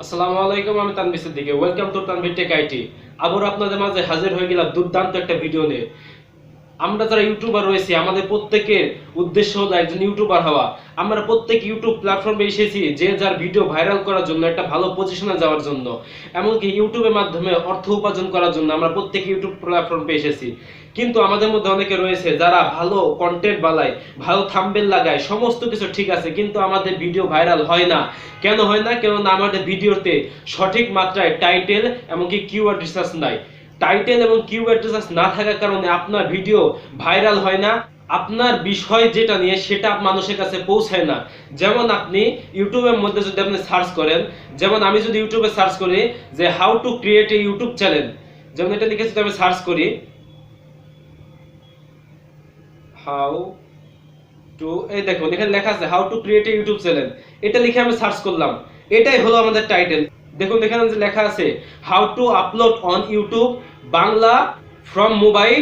আসসালামু আলাইকুম, আমি Tanvir Siddiqui. Welcome to Tanvir tech IT. আবার আপনাদের মাঝে হাজির হয়ে গেলাম দুর্দান্ত একটা ভিডিও নিয়ে। আমরা যারা ইউটিউবার রয়েছি, আমাদের প্রত্যেকের উদ্দেশ্য হলো একজন ইউটিউবার হওয়া। আমরা প্রত্যেক ইউটিউব প্ল্যাটফর্মে এসেছি যে যার ভিডিও ভাইরাল করার জন্য, একটা ভালো পজিশনে যাওয়ার জন্য, এমনকি ইউটিউবের মাধ্যমে অর্থ উপার্জন করার জন্য আমরা প্রত্যেক ইউটিউব প্ল্যাটফর্মে এসেছি। কিন্তু আমাদের মধ্যে অনেকে রয়েছে যারা ভালো কন্টেন্ট বানায়, ভালো থাম্বনেল লাগায়, সমস্ত কিছু ঠিক আছে, কিন্তু আমাদের ভিডিও ভাইরাল হয় না। কেন হয় না? কেননা আমাদের ভিডিওতে সঠিক মাত্রায় টাইটেল এমনকি কিওয়ার্ড রিসার্চ নাই। টাইটেল এবং কিওয়ার্ড রিসার্চ না থাকার কারণে আপনার ভিডিও ভাইরাল হয় না। আপনার বিষয় যেটা নিয়ে সেটা মানুষের কাছে পৌঁছায় না। যেমন আপনি ইউটিউবের মধ্যে যদি আপনি সার্চ করেন, যেমন আমি যদি ইউটিউবে সার্চ করি যে how to create a YouTube channel, যেমন এটা লিখে যদি আমি সার্চ করি হাউ টু, এই দেখুন এখানে লেখা আছে how to create a YouTube channel. এটা লিখে আমি সার্চ করলাম, এটাই হলো আমাদের টাইটেল। দেখুন এখানে যে লেখা আছে how to upload on YouTube Bangla from mobile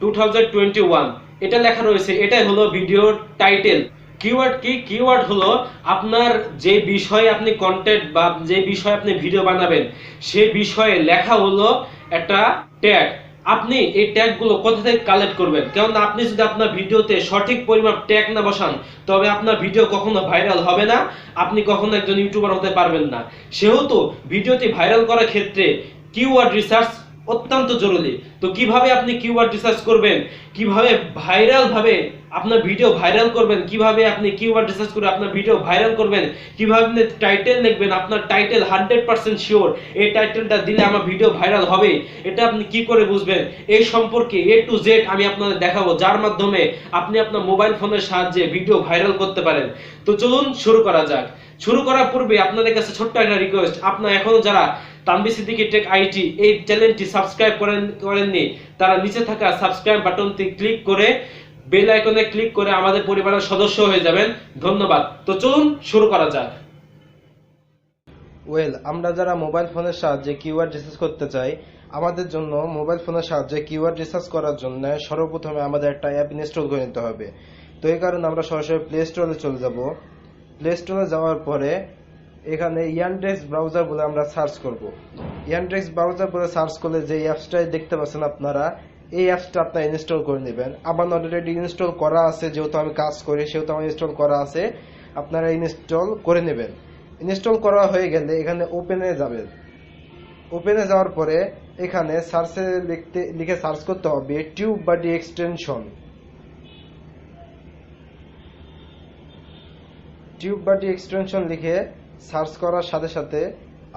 2021, এটা লেখা রয়েছে, এটাই হলো ভিডিওর টাইটেল। কিওয়ার্ড কি? কিওয়ার্ড হলো আপনার যে বিষয়ে আপনি কন্টেন্ট বা যে বিষয়ে আপনি ভিডিও বানাবেন, সেই বিষয়ে লেখা হলো একটা ট্যাগ। আপনি এই ট্যাগগুলো কোথা থেকে কালেক্ট করবেন? কারণ আপনি যদি আপনার ভিডিওতে সঠিক পরিমাণ ট্যাগ না বসান, তবে আপনার ভিডিও কখনো ভাইরাল হবে না, আপনি কখনো একজন ইউটিউবার হতে পারবেন না। সেহেতু ভিডিওটি ভাইরাল করার ক্ষেত্রে কিওয়ার্ড রিসার্চ অত্যন্ত জরুরি। তো কিভাবে আপনি কিওয়ার্ড রিসার্চ করবেন, কিভাবে ভাইরাল ভাবে আপনার ভিডিও ভাইরাল করবেন, কিভাবে আপনি কিওয়ার্ড রিসার্চ করে আপনার ভিডিও ভাইরাল করবেন, কিভাবে আপনি টাইটেল লিখবেন, আপনার টাইটেল 100% শিওর এই টাইটেলটা দিলে আমার ভিডিও ভাইরাল হবে, এটা আপনি কি করে বুঝবেন, এই সম্পর্কে A to Z আমি আপনাদের দেখাবো, যার মাধ্যমে আপনি আপনার মোবাইল ফোনের সাহায্যে ভিডিও ভাইরাল করতে পারেন। তো চলুন শুরু করা যাক। শুরু করার পূর্বে আপনাদের কাছে ছোট্ট একটা রিকোয়েস্ট, আপনারা এখনো যারা তানভীর সিদ্দিকী টেক আইটি এই চ্যানেলটি সাবস্ক্রাইব করেননি, তারা নিচে থাকা সাবস্ক্রাইব বাটনটি ক্লিক করে বেল আইকনে ক্লিক করে আমাদের পরিবারের সদস্য হয়ে যাবেন। ধন্যবাদ। তো চলুন শুরু করা যাক। আমরা যারা মোবাইল ফোনের সাহায্যে কিওয়ার্ড রিসার্চ করতে চাই, আমাদের জন্য মোবাইল ফোনের সাহায্যে কিওয়ার্ড রিসার্চ করার জন্য সর্বপ্রথমে আমাদের একটা অ্যাপ ইনস্টল করে নিতে হবে। তো এই কারণে আমরা সরাসরি প্লে স্টোরে চলে যাব। প্লে স্টোরে যাওয়ার পরে এখানে ইয়ানডেক্স ব্রাউজার বলে আমরা সার্চ করব। ইয়ানডেক্স ব্রাউজার বলে সার্চ করলে যে অ্যাপসটাই দেখতে পাচ্ছেন আপনারা, এই অ্যাপসটা আপনারা ইনস্টল করে নেবেন। আমার অলরেডি ইনস্টল করা আছে, যেহেতু আমি কাজ করি সেহেতু আমার ইনস্টল করা আছে, আপনারা ইনস্টল করে নেবেন। ইনস্টল করা হয়ে গেলে এখানে ওপেনে যাবেন। ওপেনে যাওয়ার পরে এখানে সার্চে লিখে সার্চ করতে হবে tube body extension. Tube body extension লিখে সার্চ করার সাথে সাথে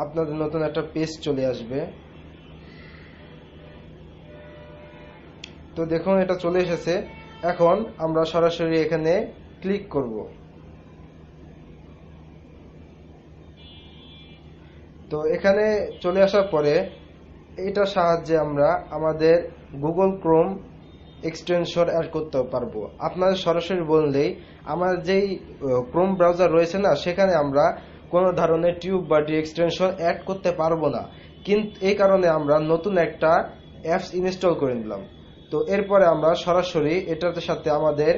আপনাদের নতুন একটা পেজ চলে আসবে। তো দেখুন এটা চলে এসেছে। এখন আমরা সরাসরি এখানে ক্লিক করব। তো এখানে চলে আসার পরে এটার সাহায্যে আমরা আমাদের গুগল ক্রোম এক্সটেনশন অ্যাড করতে পারবো। আপনাদের সরাসরি বললেই আমার যেই ক্রোম ব্রাউজার রয়েছে না, সেখানে আমরা কোনো ধরনের টিউব বডি এক্সটেনশন অ্যাড করতে পারবো না। কিন্তু এই কারণে আমরা নতুন একটা অ্যাপস ইনস্টল করে নিলাম। তো এরপরে আমরা সরাসরি এটার সাথে আমাদের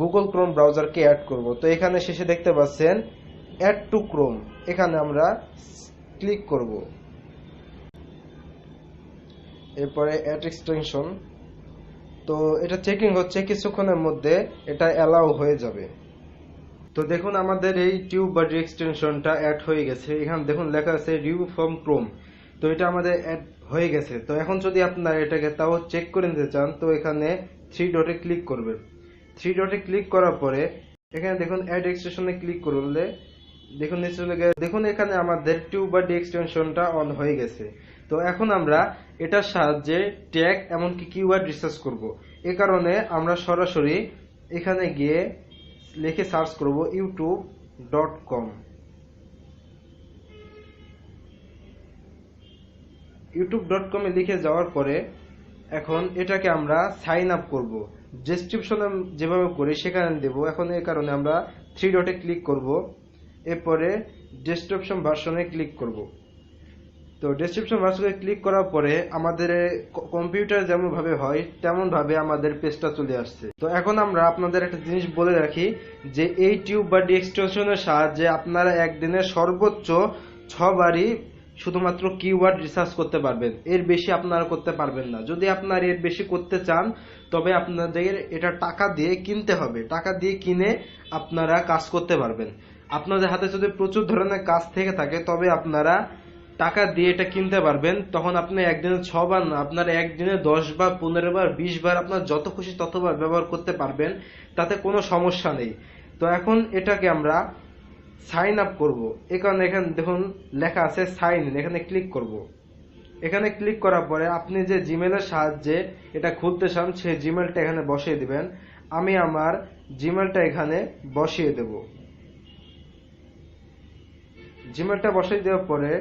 গুগল ক্রোম ব্রাউজারকে অ্যাড করব। তো এখানে শেষে দেখতে পাচ্ছেন অ্যাড টু ক্রোম, এখানে আমরা ক্লিক করব। এরপরে অ্যাড এক্সটেনশন, তো এটা চেকিং হচ্ছে, কিছুক্ষণের মধ্যে এটা অ্যালাউ হয়ে যাবে। তো দেখুন আমাদের এই টিউব বডি এক্সটেনশনটা অ্যাড হয়ে গেছে। এখানে দেখুন লেখা আছে রিভিউ ফ্রম ক্রোম। তো এটা আমাদের অ্যাড হয়ে গেছে। তো এখন যদি আপনারা এটাকে তাও চেক করে নিতে চান, তো এখানে 3 ডটে ক্লিক করবেন। 3 ডটে ক্লিক করার পরে এখানে দেখুন অ্যাড এক্সটেনশনে ক্লিক করলে দেখুন নিচে চলে গেছে। দেখুন এখানে আমাদের টিউব বডি এক্সটেনশনটা অন হয়ে গেছে। তো এখন আমরা এটার সাহায্যে ট্যাগ এমনকি কিওয়ার্ড রিসার্চ করব। এ কারণে আমরা সরাসরি এখানে গিয়ে লিখে সার্চ করব youtube.com। youtube.com এ লিখে যাওয়ার পরে এখন এটাকে আমরা সাইন আপ করব। ডেসক্রিপশনে যেভাবে করি সেখানে দেব। এখন এই কারণে আমরা 3 ডটে ক্লিক করব। এরপরে ডেসক্রিপশন ভার্সনে ক্লিক করব। তো ডেসক্রিপশন ভার্সনে ক্লিক করার পরে আমাদের কম্পিউটার যেমন ভাবে হয় তেমন ভাবে আমাদের পেজটা চলে আসছে। তো এখন আমরা আপনাদের একটা জিনিস বলে রাখি যে এই টিউব বডি এক্সটেনশনের সাহায্যে আপনারা একদিনে সর্বোচ্চ ছবারই শুধুমাত্র কিওয়ার্ড রিসার্চ করতে পারবেন, এর বেশি আপনারা করতে পারবেন না। যদি আপনারা এর বেশি করতে চান তবে আপনাদের এটা টাকা দিয়ে কিনতে হবে, টাকা দিয়ে কিনে আপনারা কাজ করতে পারবেন। আপনাদের হাতে যদি প্রচুর ধরনের কাজ থেকে থাকে তবে আপনারা টাকা দিয়ে এটা কিনতে পারবেন। তখন আপনি একদিনে 6 বার না, আপনারা একদিনে 10 বার, 15 বার, 20 বার আপনার যত খুশি ততবার ব্যবহার করতে পারবেন, তাতে কোনো সমস্যা নেই। তো এখন এটাকে আমরা সাইন আপ করব। এই কারণে এখানে দেখুন লেখা আছে সাইন ইন, এখানে ক্লিক করব। এখানে ক্লিক করার পরে আপনি যে জিমেলের সাহায্যে এটা খুলতে চান সেই জিমেলটা এখানে বসিয়ে দিবেন। আমি আমার জিমেলটা এখানে বসিয়ে দেব। জিমেলটা বসিয়ে দেওয়ার পরে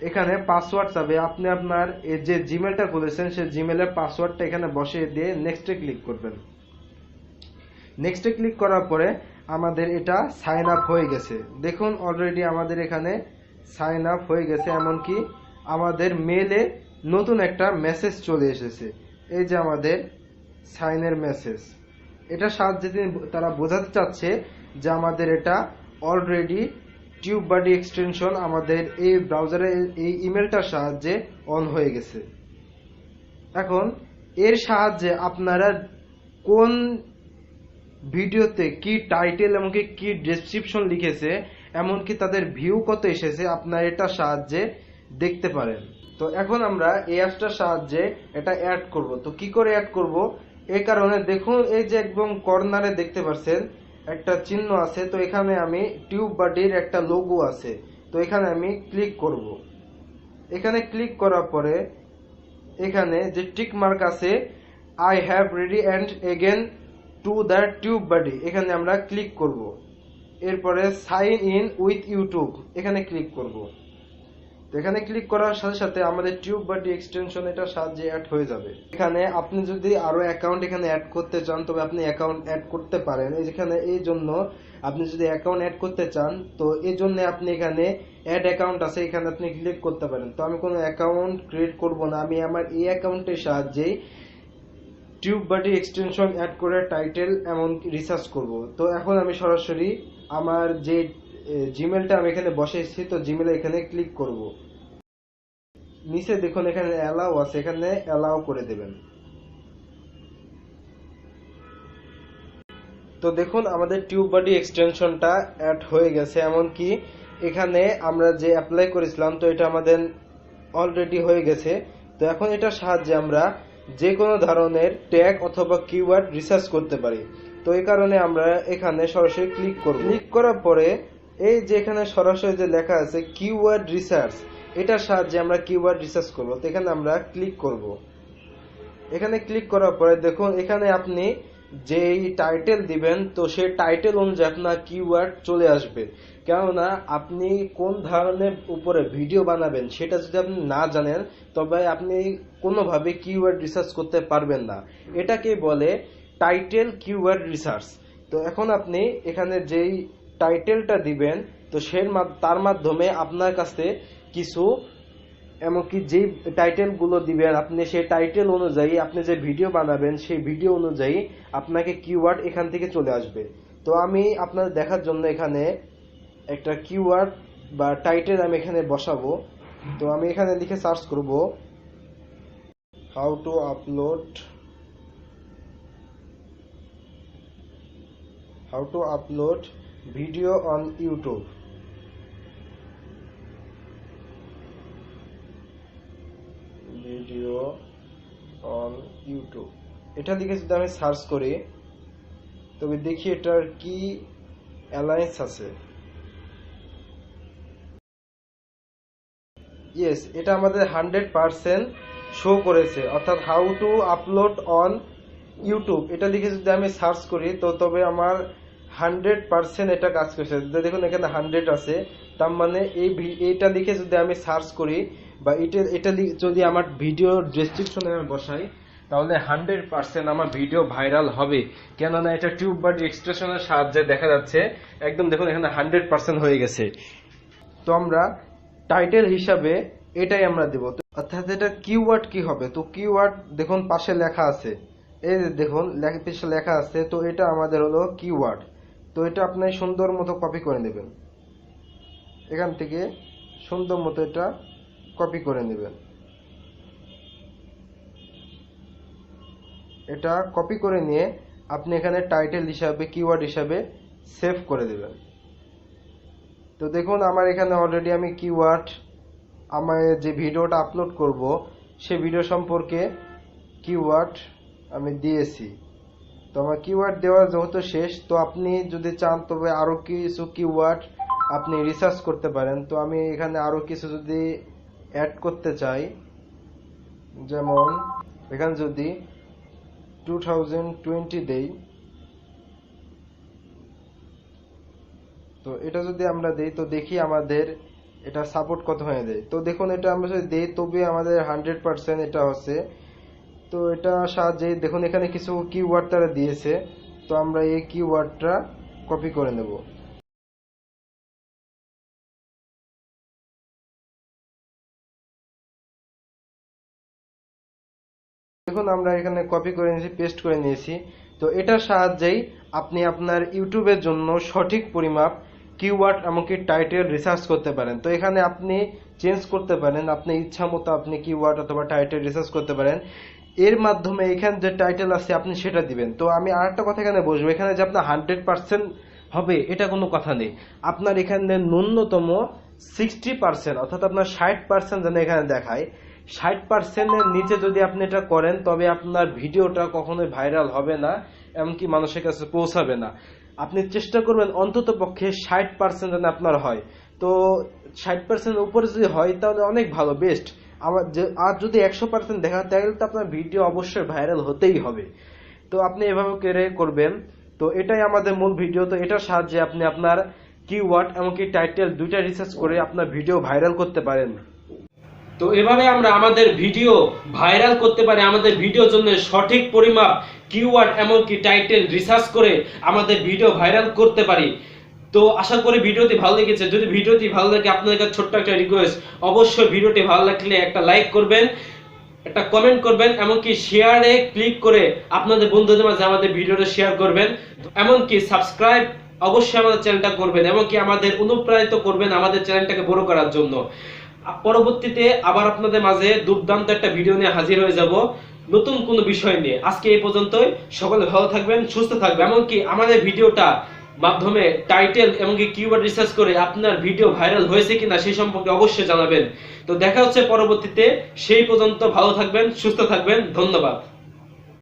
এখানে পাসওয়ার্ড চাবে, আপনি আপনার যে জিমেলটা খুলেছেন সেই জিমেলের পাসওয়ার্ডটা এখানে বসিয়ে দিয়ে নেক্সটে ক্লিক করবেন। নেক্সটে ক্লিক করার পরে আমাদের এটা সাইন আপ হয়ে গেছে। দেখুন অলরেডি আমাদের এখানে সাইন আপ হয়ে গেছে, এমনকি আমাদের মেলে নতুন একটা মেসেজ চলে এসেছে। এই যে আমাদের সাইনের মেসেজ, এটা সাহায্যে তারা বোঝাতে চাচ্ছে যে আমাদের এটা অলরেডি টিউব বডি এক্সটেনশন আমাদের এই ব্রাউজারে এই ইমেলটার সাহায্যে অন হয়ে গেছে। এখন এর সাহায্যে আপনারা কোন ভিডিওতে কি টাইটেল এমনকি কি ডেসক্রিপশন লিখেছে, এমনকি তাদের ভিউ কত এসেছে আপনারা এটা সাহায্যে দেখতে পারেন। তো এখন আমরা এই অ্যাপসটার সাহায্যে এটা অ্যাড করব। তো কি করে অ্যাড করব, এই কারণে দেখুন এই যে একদম কর্নারে দেখতে পাচ্ছেন একটা চিহ্ন আছে, তো এখানে আমি টিউব বডির একটা লোগো আছে, তো এখানে আমি ক্লিক করব। এখানে ক্লিক করার পরে এখানে যে টিক মার্ক আছে I have ready and again to the tube body, এখানে আমরা ক্লিক করব। এরপরে সাইন ইন উইথ ইউটিউব এখানে ক্লিক করব। তো এখানে ক্লিক করার সাথে সাথে আমাদের টিউব বডি এক্সটেনশন এটার সাহায্যে অ্যাড হয়ে যাবে। এখানে আপনি যদি আরো অ্যাকাউন্ট এখানে অ্যাড করতে চান তবে আপনি অ্যাকাউন্ট অ্যাড করতে পারেন। এখানে এই জন্য আপনি যদি অ্যাকাউন্ট অ্যাড করতে চান তো এই জন্য আপনি এখানে অ্যাড অ্যাকাউন্ট আছে, এখানে আপনি ক্লিক করতে পারেন। তো আমি কোনো অ্যাকাউন্ট ক্রিয়েট করব না, আমি আমার এই অ্যাকাউন্টের সাহায্যেই টিউব বডি এক্সটেনশন অ্যাড করে টাইটেল এমন রিসার্চ করব। তো এখন আমি সরাসরি আমার যে জিমেলটা আমি এখানে বসেছি তো জিমেলে এখানে ক্লিক করব। নিচে দেখুন এখানে অ্যালাউ আছে, এখানে অ্যালাউ করে দেবেন। তো দেখুন আমাদের টিউব বডি এক্সটেনশনটা অ্যাড হয়ে গেছে, এমনকি এখানে আমরা যে অ্যাপ্লাই করেছিলাম তো এটা আমাদের অলরেডি হয়ে গেছে। তো এখন এটার সাহায্যে আমরা যে কোনো ধরনের ট্যাগ অথবা কিওয়ার্ড রিসার্চ করতে পারি। তো এই কারণে আমরা এখানে সরাসরি ক্লিক করব। ক্লিক করার পরে এই যে এখানে সরাসরি যে লেখা আছে কিওয়ার্ড রিসার্চ, এটার সাহায্যে আমরা কিওয়ার্ড রিসার্চ করব। তো এখানে আমরা ক্লিক করব। এখানে ক্লিক করার পরে দেখুন এখানে আপনি যেই টাইটেল দিবেন তো সেই টাইটেল অনুযায়ী আপনার কিওয়ার্ড চলে আসবে। কেননা আপনি কোন ধরনের উপরে ভিডিও বানাবেন সেটা যদি আপনি না জানেন তবে আপনি কোনোভাবে কিওয়ার্ড রিসার্চ করতে পারবেন না। এটাকে বলে টাইটেল কিওয়ার্ড রিসার্চ। তো এখন আপনি এখানে যেই টাইটেলটা দিবেন তো তার মাধ্যমে আপনার কাছে কিছু এমনকি যে টাইটেল গুলো দিবেন আপনি সেই টাইটেল অনুযায়ী আপনি যে ভিডিও বানাবেন সেই ভিডিও অনুযায়ী আপনাকে কিওয়ার্ড এখান থেকে চলে আসবে। তো আমি আপনাদের দেখার জন্য এখানে একটা কিওয়ার্ড বা টাইটেল আমি এখানে বসাবো। তো আমি এখানে লিখে সার্চ করব how to upload video on YouTube. Video on YouTube এটা লিখে যদি আমি সার্চ করি তবে দেখি এটার কি অ্যালায়েন্স আছে। ইয়েস, এটা আমাদের 100% শো করেছে, অর্থাৎ how to upload on YouTube এটা লিখে যদি আমি সার্চ করি তো তবে আমার 100% এটা কাজ করছে। দেখুন এখানে 100 আছে, তার মানে এইটা লিখে যদি আমি সার্চ করি বা এটা যদি আমার ভিডিও ডেসক্রিপশনে আমি বসাই তাহলে 100% আমার ভিডিও ভাইরাল হবে। কেননা এটা টিউব বডি এক্সটেনশনের সাহায্যে দেখা যাচ্ছে একদম দেখুন এখানে 100% হয়ে গেছে। তো আমরা টাইটেল হিসাবে এটাই আমরা দেব। অর্থাৎ এটা কিওয়ার্ড কি হবে, তো কিওয়ার্ড দেখুন পাশে লেখা আছে, এই দেখুন পাশে লেখা আছে, তো এটা আমাদের হলো কিওয়ার্ড। তো এটা আপনি সুন্দর মতো কপি করে নেবেন, এখান থেকে সুন্দর মতো এটা কপি করে নেবেন। এটা কপি করে নিয়ে আপনি এখানে টাইটেল হিসাবে কিওয়ার্ড হিসাবে সেভ করে দেবেন। তো দেখুন আমার এখানে অলরেডি আমি কিওয়ার্ড, আমার যে ভিডিওটা আপলোড করব সেই ভিডিও সম্পর্কে কিওয়ার্ড আমি দিয়েছি। তো আমার কিওয়ার্ড দেওয়া যেহেতু শেষ, তো আপনি যদি চান তবে আরো কিছু কিওয়ার্ড আপনি রিসার্চ করতে পারেন। তো আমি এখানে আরো কিছু যদি অ্যাড করতে চাই, যেমন এখানে যদি 2020 দেই, তো এটা যদি আমরা দেই তো দেখি আমাদের এটা সাপোর্ট কত হয়ে দেয়। তো দেখুন এটা আমরা যদি দেই তবে আমাদের 100% এটা হচ্ছে। তো এটা সাহায্যে দেখুন এখানে কিছু কিওয়ার্ড তারা দিয়েছে, তো আমরা এই কিওয়ার্ডটা কপি করে নেব। দেখুন আমরা এখানে কপি করে নিয়েছি, পেস্ট করে নিয়েছি। তো এটার সাহায্যেই আপনি আপনার ইউটিউবের জন্য সঠিক পরিমাপ কিওয়ার্ড এমনকি টাইটেল রিসার্চ করতে পারেন। তো এখানে আপনি চেঞ্জ করতে পারেন, আপনি ইচ্ছা মতো আপনি কিওয়ার্ড অথবা টাইটেল রিসার্চ করতে পারেন। এর মাধ্যমে এখানে যে টাইটেল আছে আপনি সেটা দিবেন। তো আমি আরেকটা কথা এখানে বলবো, এখানে যে আপনার 100% হবে এটা কোনো কথা নেই। আপনার এখানে ন্যূনতম 60% অর্থাৎ আপনার 60% যেন এখানে দেখায়। 60%-এর নিচে যদি আপনি এটা করেন তবে আপনার ভিডিওটা কখনোই ভাইরাল হবে না, এমনকি মানুষের কাছে পৌঁছাবে না। আপনি চেষ্টা করবেন অন্তত পক্ষে 60% যেন আপনার হয়। তো 60% উপরে যদি হয় তাহলে অনেক ভালো, বেস্ট। আর যদি 100% দেখা তাহলে তো আপনার ভিডিও অবশ্যই ভাইরাল হতেই হবে। তো আপনি এভাবে করে করবেন। তো এটাই আমাদের মূল ভিডিও। তো এটার সাহায্যে আপনি আপনার কিওয়ার্ড এমনকি টাইটেল দুইটা রিসার্চ করে আপনার ভিডিও ভাইরাল করতে পারেন। তো এভাবে আমরা আমাদের ভিডিও ভাইরাল করতে পারি, আমাদের ভিডিওর জন্য সঠিক পরিমাপ কিওয়ার্ড এমনকি টাইটেল রিসার্চ করে আমাদের ভিডিও ভাইরাল করতে পারি। তো আশা করি ভিডিওটি ভালো লেগেছে। যদি ভিডিওটি ভালো লাগে, আপনাদের কাছে ছোট্ট একটা রিকোয়েস্ট, অবশ্যই ভিডিওটি ভালো লাগলে একটা লাইক করবেন, একটা কমেন্ট করবেন, এমনকি শেয়ারে ক্লিক করে আপনাদের বন্ধুদের মাঝে আমাদের ভিডিওটা শেয়ার করবেন, এমনকি সাবস্ক্রাইব অবশ্যই আমাদের চ্যানেলটা করবেন, এমনকি আমাদের অনুপ্রাণিত করবেন আমাদের চ্যানেলটাকে বড় করার জন্য। পরবর্তীতে আবার আপনাদের মাঝে দুর্দান্ত একটা ভিডিও নিয়ে হাজির হয়ে যাব নতুন কোনো বিষয় নিয়ে। আজকে এই পর্যন্তই। সকলে ভালো থাকবেন, সুস্থ থাকবেন, এমনকি আমাদের ভিডিওটা মাধ্যমে টাইটেল এমনকি কিওয়ার্ড রিসার্চ করে আপনার ভিডিও ভাইরাল হয়েছে কিনা সেই সম্পর্কে অবশ্যই জানাবেন। তো দেখা হচ্ছে পরবর্তীতে। সেই পর্যন্ত ভালো থাকবেন, সুস্থ থাকবেন। ধন্যবাদ।